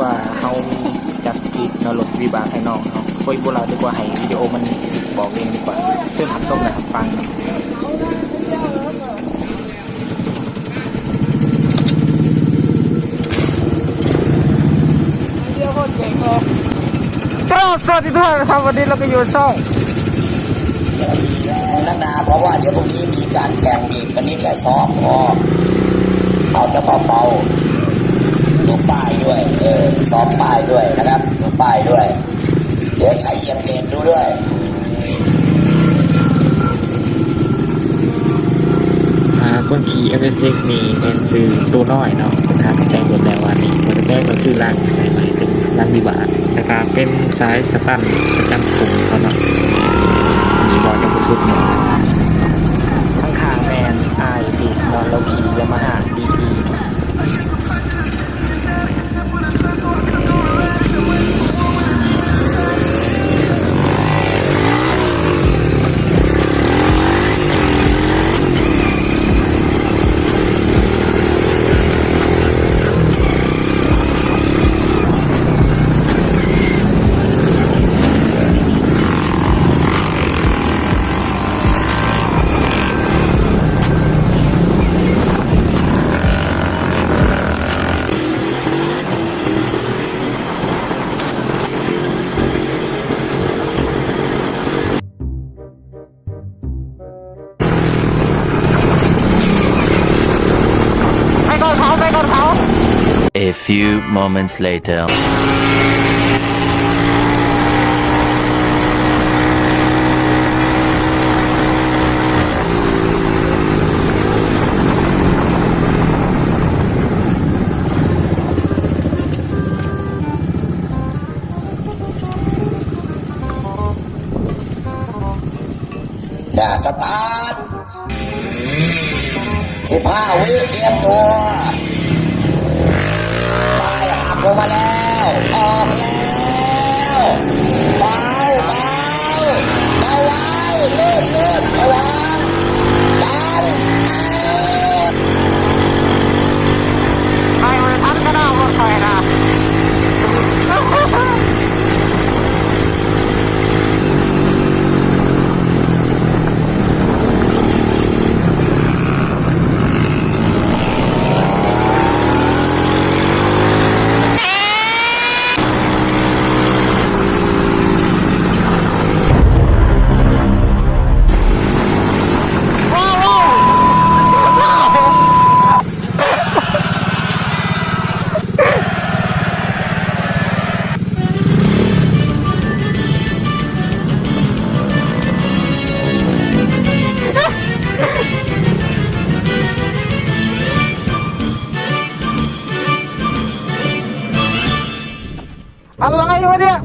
ว่าเขามีจัดกิจนรกวิบากให้น้องเขาคุยพวกเราดีกว่าให้วิดีโอมันบอกเองดีกว่าเสื้อขับส้มนะครับฟังสวัสดีทุกท่านครับวันนี้เราก็อยู่ช่องนักนาเพราะว่าเดี๋ยวพรุ่งนี้มีการแข่งอีกวันนี้แค่ซ้อมพอเอาจะเบาๆดูป้ายด้วยซ้อมป้ายด้วยนะครับดูป้ายด้วยเดี๋ยวใช้เหยียบเจนดูด้วยคนขี่เอเวอเรสต์นี่เป็นซื้อตัวน้อยเนาะนะครับแต่งบนแล้ววันนี้คนแรกก็ซื้อล่างใส่ใหม่เป็นล่างวิบากนะครับเป็นสายสตันประจำกลุ่มเขาเนาะมีบอลจะพูดหน่อยข้างๆแมนไอดีตอนเราขี่ยามาฮ่าดีดีA few moments later. อย่าสตาร์ท15 วิเตรียมตัวป้ายหักลงมาแล้วออกแล้วเบาไว้เลื่อนระวังดันไปเลยทันก็ได้รถไฟนะอะไรวะเนี่ย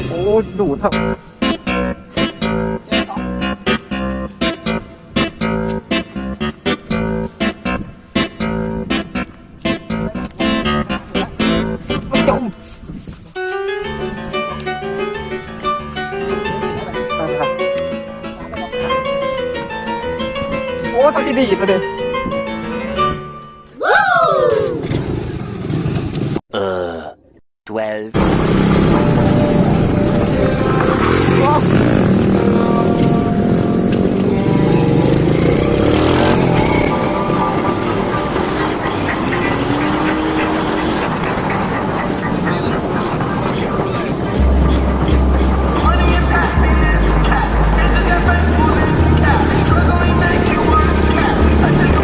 โอ้ดูดทั้งจมโอ้สักทีดีไปเลย 12. Struggling, make you work, cat. I take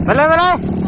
ไปเลยไปเลย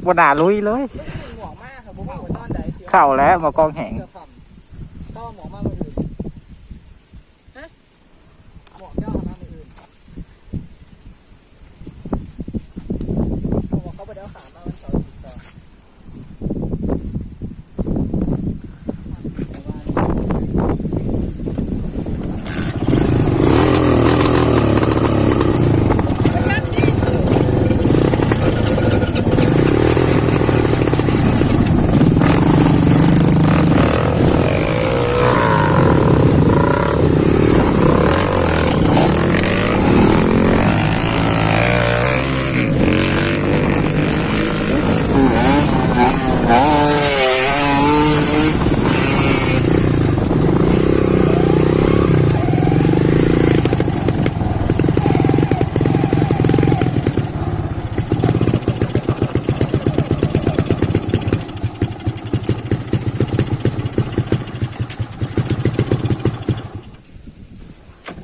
บนหนาลุยเลยเข้าแล้วมากองแหง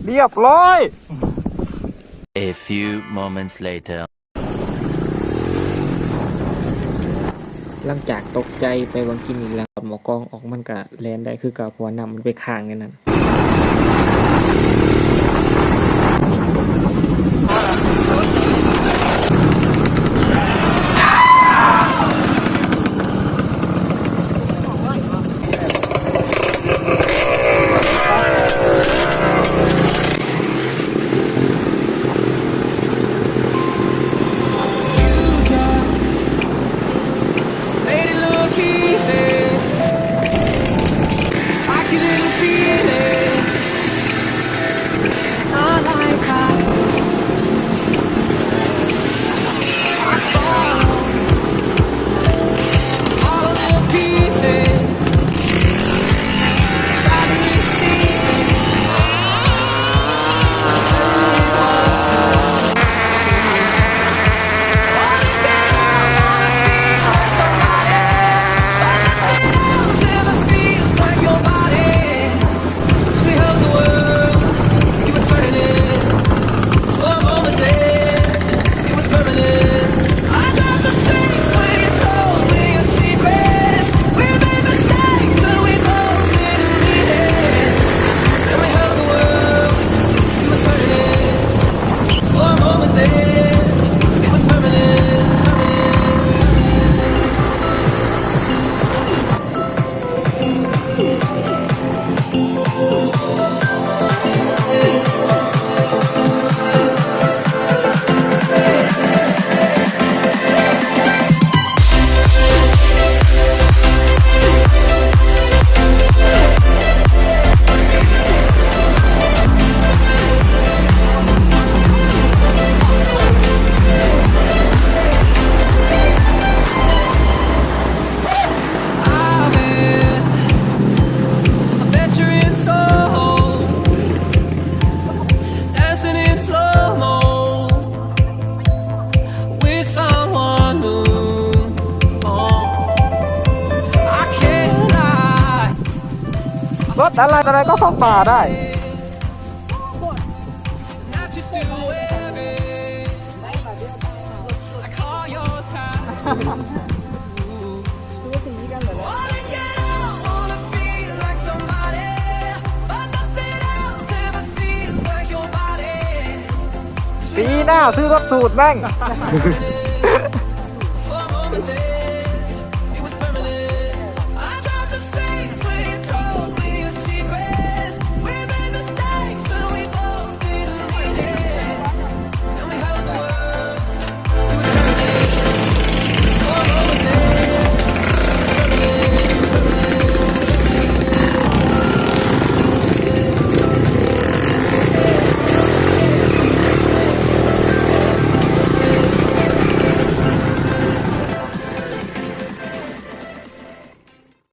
เรียบร้อย A few moments later. หลังจากตกใจไปบางกินอีกแล้วหมอกองออกมันก็แลนได้คือกับหัวนำมันไปค้างกันนั่น รถอะไรก็เข้าป่าได้ ปี ปีหน้าซื้อรถสูตรแม่ง